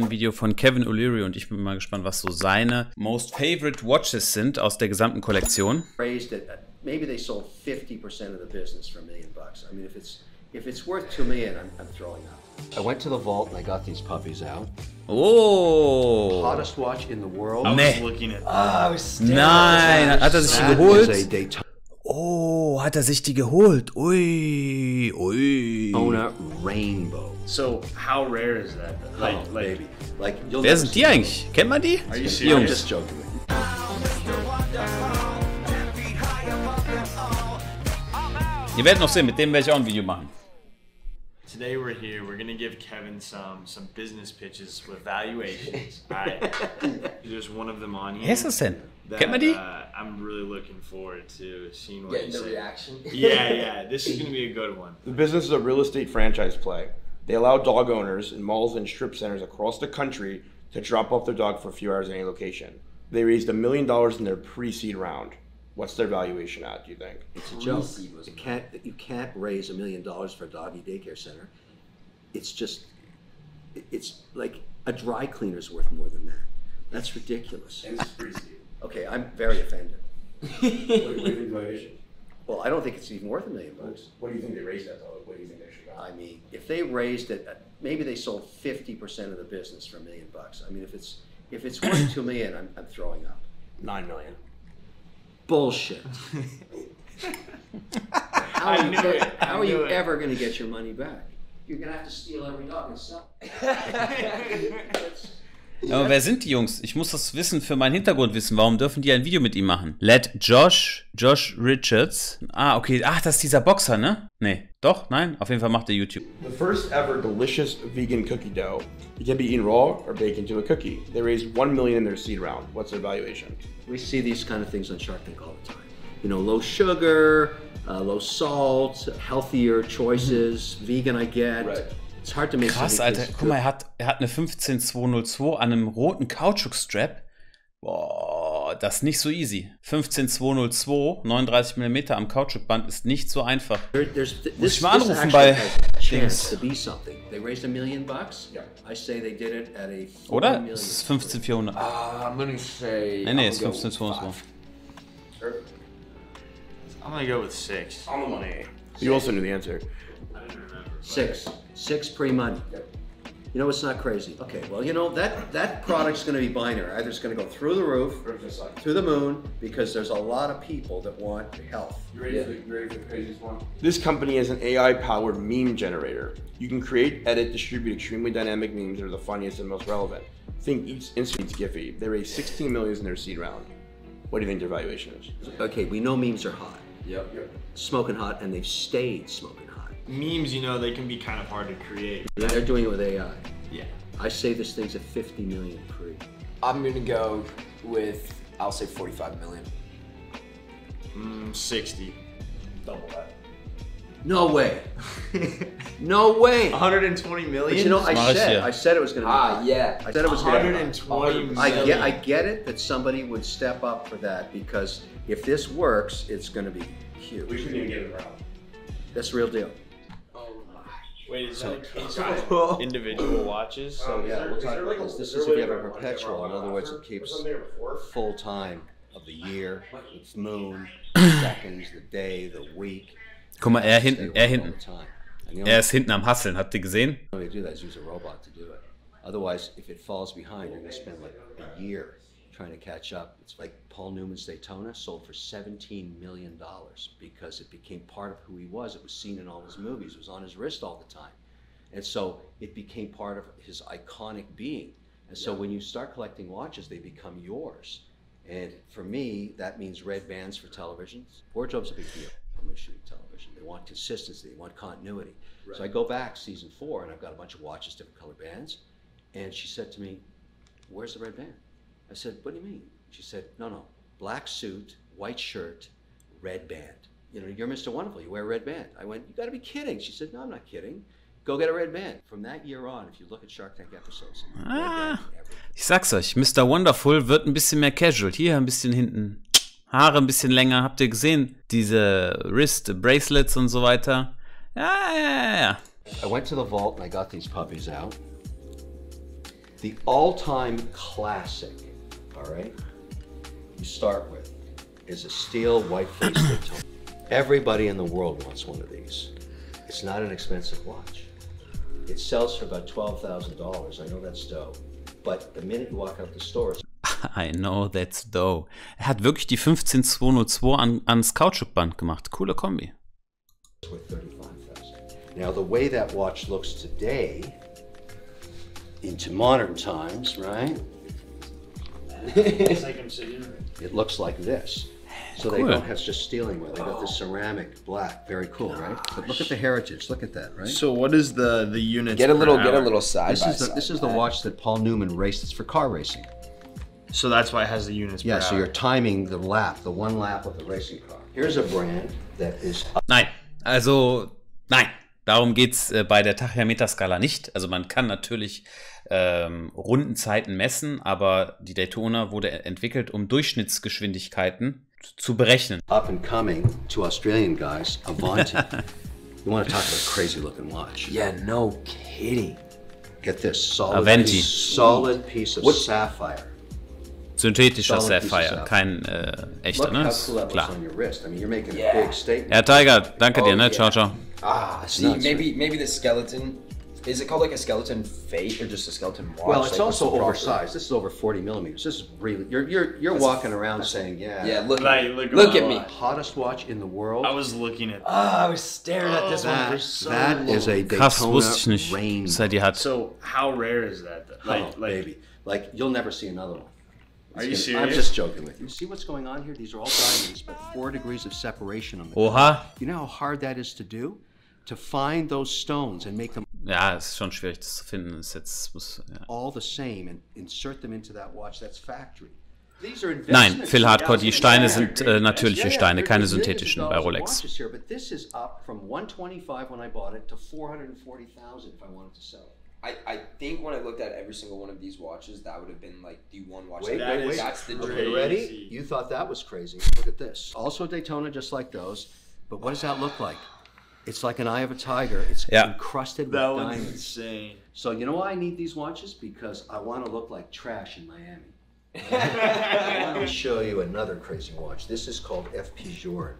ein Video von Kevin O'Leary und ich bin mal gespannt, was so seine most favorite watches sind aus der gesamten Kollektion. Maybe they sold 50% of the business for $1 million. I mean, if it's worth $2 million, I'm throwing up. I went to the vault and I got these puppies out. Oh. Hottest watch in the world. Nee. Nein, hat er sich die geholt? Oh, hat er sich die geholt? Ui, ui. Daytona Rainbow. So, how rare is that? Like, wer sind die eigentlich? Kennt man die? Are you serious? I'm just joking. Ihr werdet noch sehen, mit dem werde ich auch ein Video machen. Today we're here. We're gonna give Kevin some business pitches with valuations. Alright. There's one of them on here. Wer ist das denn? Kennt man die? I'm really looking forward to seeing what Getting the reaction. Yeah. This is gonna be a good one. The business is a real estate franchise play. They allow dog owners in malls and strip centers across the country to drop off their dog for a few hours at any location. They raised $1 million in their pre-seed round. What's their valuation at, do you think? It's a joke. You can't raise $1 million for a doggy daycare center. It's like a dry cleaner's worth more than that. That's ridiculous. And it's pre-seed. Okay, I'm very offended. What do you think the valuation? Well, I don't think it's even worth $1 million. What do you think they raised that though? What do you think they should got? I mean, if they raised it, maybe they sold 50% of the business for $1 million. I mean, if it's worth $2 million, I'm throwing up. $9 million. Bullshit. How are you ever going to get your money back? You're going to have to steal every dog and sell. Aber wer sind die Jungs? Ich muss das wissen für meinen Hintergrund wissen. Warum dürfen die ein Video mit ihm machen? Let Josh Richards. Ah, okay. Ach, das ist dieser Boxer, ne? Nee. Doch? Nein? Auf jeden Fall macht er YouTube. The first ever delicious vegan cookie dough. It can be eaten raw or baked into a cookie. They raised $1 million in their seed round. What's their valuation? We see these kind of things on Shark Tank all the time. You know, low sugar, low salt, healthier choices, vegan I get. Right. It's hard to make. Krass, Alter. Guck mal, er hat eine 15202 an einem roten Kautschukstrap. Boah, das ist nicht so easy. 15202, 39 mm am Kautschukband ist nicht so einfach. Muss ich mal anrufen bei Dings. Oder? Es ist 15400. I'm gonna say. Nee, es ist 15202. I'm gonna go with 6. On the money. You also knew the answer. I didn't remember. 6 pre-money. You know, it's not crazy. Okay, well, you know, that product's going to be binary. Either it's going to go through the roof, to the moon, because there's a lot of people that want health. You ready for the craziest one? This company is an AI-powered meme generator. You can create, edit, distribute extremely dynamic memes that are the funniest and most relevant. Think Instant's Giphy. They raised $16 million in their seed round. What do you think their valuation is? Okay, we know memes are hot. Yep. Smoking hot, and they've stayed smoking hot. Memes, you know, they can be kind of hard to create. They're doing it with AI. Yeah. I say this thing's at 50 million pre. I'm gonna go with, I'll say 45 million. 60. Double that. No way. No way. 120 million? But you know, I said it was going to be. Yeah. I said it was going to be. 120 million. I get it that somebody would step up for that, because if this works, it's going to be huge. We shouldn't even get it around. That's the real deal. Wait, is that a case of individual watches? So yeah, we'll talk about this. This is if you have a perpetual. In other words, it keeps full time of the year, its moon, seconds, the day, the week. Guck mal, er hinten. Er ist hinten am Hasseln, habt ihr gesehen? The only way to do that is use a robot to do it. Otherwise, if it falls behind, you're going to spend like a year trying to catch up. It's like Paul Newman's Daytona sold for $17 million because it became part of who he was. It was seen in all his movies. It was on his wrist all the time. And so it became part of his iconic being. And so when you start collecting watches, they become yours. And for me, that means red bands for televisions. Wardrobe's a big deal when we shoot television. They want consistency, they want continuity. Right. So I go back season 4 and I've got a bunch of watches, different color bands. And she said to me, "Where's the red band?" I said, "What do you mean?" She said, no, black suit, white shirt, red band. You know, you're Mr. Wonderful, you wear a red band. I went, "You gotta be kidding." She said, "No, I'm not kidding. Go get a red band." From that year on, if you look at Shark Tank episodes, Ich sag's euch, Mr. Wonderful wird ein bisschen mehr casual. Hier ein bisschen hinten, Haare ein bisschen länger. Habt ihr gesehen? Diese Wrist Bracelets und so weiter. Ja. I went to the vault and I got these puppies out. The all-time classic, all right, you start with is a steel white-faced Daytona. Everybody in the world wants one of these. It's not an expensive watch. It sells for about $12,000. I know that's dough. But the minute you walk out the store, it's I know that's dough. Er hat wirklich die 15202 ans Kautschukband gemacht. Coole Kombi. worth $35,000. Now, the way that watch looks today, into modern times, right? It's like I'm sitting. It looks like this. So they Cool. don't have just stealing wheel. They got the ceramic black, very cool, right? But look at the heritage. Look at that, right? So what is the units? Get a per little hour? side This by is the, side. this is the watch that Paul Newman raced. It's for car racing. So that's why it has the units Yeah, per so hour. you're timing the lap, the one lap of the racing car. Here's a brand that is Nein, also nein. Darum geht's bei der Tachymeterskala nicht. Also man kann natürlich Rundenzeiten messen, aber die Daytona wurde entwickelt, um Durchschnittsgeschwindigkeiten zu berechnen. up and coming to Australian guys, Avanti. You want to talk about a crazy looking watch. Yeah, no kidding. Get this, solid, Avanti. solid piece of sapphire. Synthetischer Solid piece of Sapphire, sapphire. kein echter, Look ne? how Ist cool that looks klar. on your wrist. I mean, you're making Yeah. a big statement. Ja, Tiger, danke dir, ne? yeah. Ciao, ciao. See, nuts, maybe the skeleton. Is it called like a skeleton face or just a skeleton watch? Well, it's Like, what's also the proper- oversized. This is over 40 millimeters. This is really, you're walking around saying, yeah, Yeah, look Like, at me. look Look at at my me. watch. hottest watch in the world. I was looking at. I was staring at this one for so that long. is a Krass, Daytona wusste ich nicht, rain. dass er die hat. So how rare is that? Oh, baby. Like, you'll never see another one. Are you I'm serious? just joking with you. See what's going on here? These are all diamonds, but 4 degrees of separation on the Oha. You know how hard that is to do? To find those stones and make them Ja, es ist schon schwierig, das zu finden. Ist jetzt, ja. all the same and insert them into that watch. That's factory. These are Nein, investments. Phil Hardcore, die Steine Yeah, sind yeah, natürliche yeah, Steine, they're keine millions of synthetischen bei dollars of Rolex. watches here, but this is up from 125 when I bought it to 440,000 if I wanted to sell it. I think when I looked at every single one of these watches, that would have been like the one watch. Wait, that- wait, wait. That's the Okay, dream. ready? Crazy. You thought that was crazy. Look at this. Also Daytona, just like those. But what does that look like? It's like an eye of a tiger. It's Yeah. encrusted with That one's diamonds. insane. So you know why I need these watches? Because I want to look like trash in Miami. I want to show you another crazy watch. This is called FP Jour.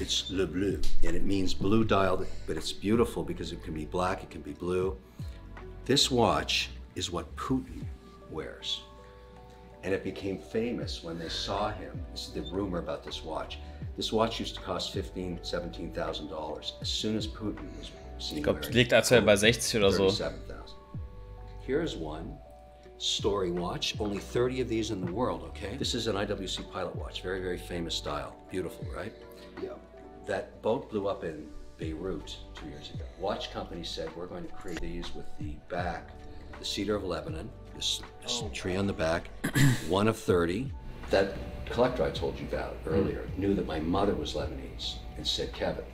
It's Le Bleu, and it means blue dial, but it's beautiful because it can be black, it can be blue. This watch is what Putin wears. And it became famous when they saw him. This is the rumor about this watch. This watch used to cost $15,000, $17,000. As soon as Putin was seen Ich glaube, wearing liegt aktuell bei 60 oder so. 37,000. Here's one story watch. Only 30 of these in the world, okay? This is an IWC pilot watch. Very, very famous style. Beautiful, right? Yeah. That boat blew up in Beirut 2 years ago. Watch company said, we're going to create these with the back, the cedar of Lebanon, this tree on the back, one of 30. That collector I told you about earlier knew that my mother was Lebanese and said, Kevin,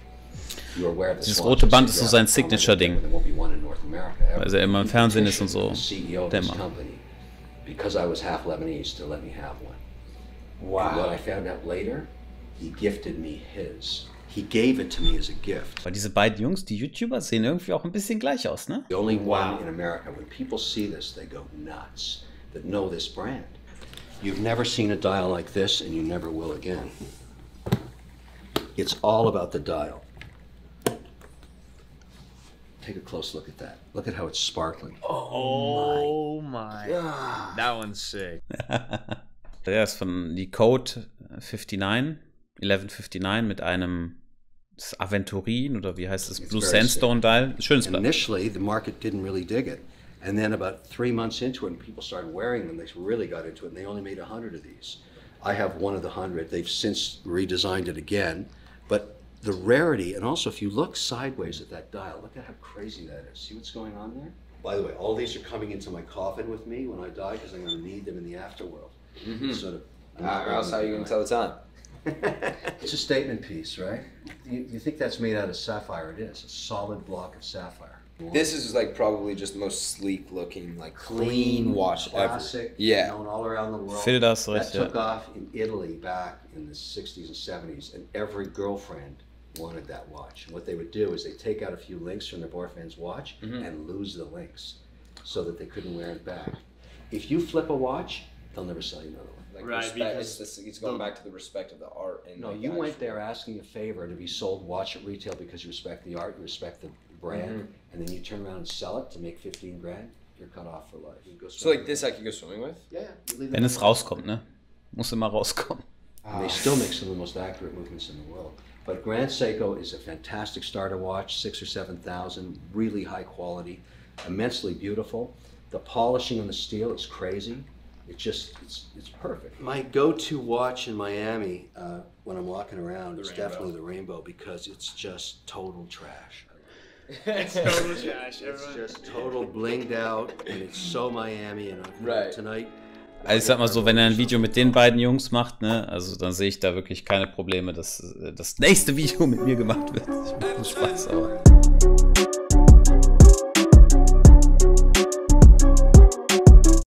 you are aware of this Dieses watch? rote I Band said, ist so "Yeah, sein I'll never Signature-Ding. There won't be one in North America ever." Weil er immer im Fernsehen ist und so. The CEO of this Dämmer. company, because I was half Lebanese, to let me have one. And what Wow. I found out later, he gifted me his. He gave it to me as a gift. Weil diese beiden Jungs, die YouTuber, sehen irgendwie auch ein bisschen gleich aus, ne? The only one in America, when people see this, they go nuts, that know this brand. You've never seen a dial like this, and you never will again. It's all about the dial. Take a close look at that. Look at how it's sparkling. Oh my. That one's sick. Der ist von die Code 1159 mit einem Aventurin oder wie heißt es? Blue very Sandstone Dial. Schönes Blatt. Initially, the market didn't really dig it. And then about 3 months into it, and people started wearing them, they really got into it, and they only made 100 of these. I have one of the 100. They've since redesigned it again. But the rarity, and also if you look sideways at that dial, look at how crazy that is. See what's going on there? By the way, all these are coming into my coffin with me when I die because I'm going to need them in the afterworld. Sort of. Or else how are you gonna tell the time? It's a statement piece, right? You think that's made out of sapphire? It is. A solid block of sapphire. This is like probably just the most sleek looking, like clean watch classic, ever. Yeah. known all around the world. Phil, da hast du That recht, ja. took off in Italy back in the 60s and 70s, and every girlfriend wanted that watch. And what they would do is they take out a few links from their boyfriend's watch and lose the links. so that they couldn't wear it back. If you flip a watch, they'll never sell you another one. Like Right, respect, because it's going back to the respect of the art. And No, like you the went actual- there asking a favor to be sold watch at retail because you respect the art, you respect the brand, and then you turn around and sell it to make 15 grand, you're cut off for life. You go So like this, I could go swimming with. Yeah, you leave Wenn it es rauskommt, ne? Muss immer rauskommen. And they still make some of the most accurate movements in the world. But Grand Seiko is a fantastic starter watch, 6,000 or 7,000, really high quality, immensely beautiful. The polishing on the steel is crazy. It's perfect. My go-to watch in Miami when I'm walking around is definitely the Rainbow because it's just total trash. It's total trash. It's just total blinged out and it's so Miami and Right. tonight. Also ich sag mal so, wenn er ein Video mit den beiden Jungs macht, ne, also dann sehe ich da wirklich keine Probleme, dass das nächste Video mit mir gemacht wird. Ich mache Spaß, aber...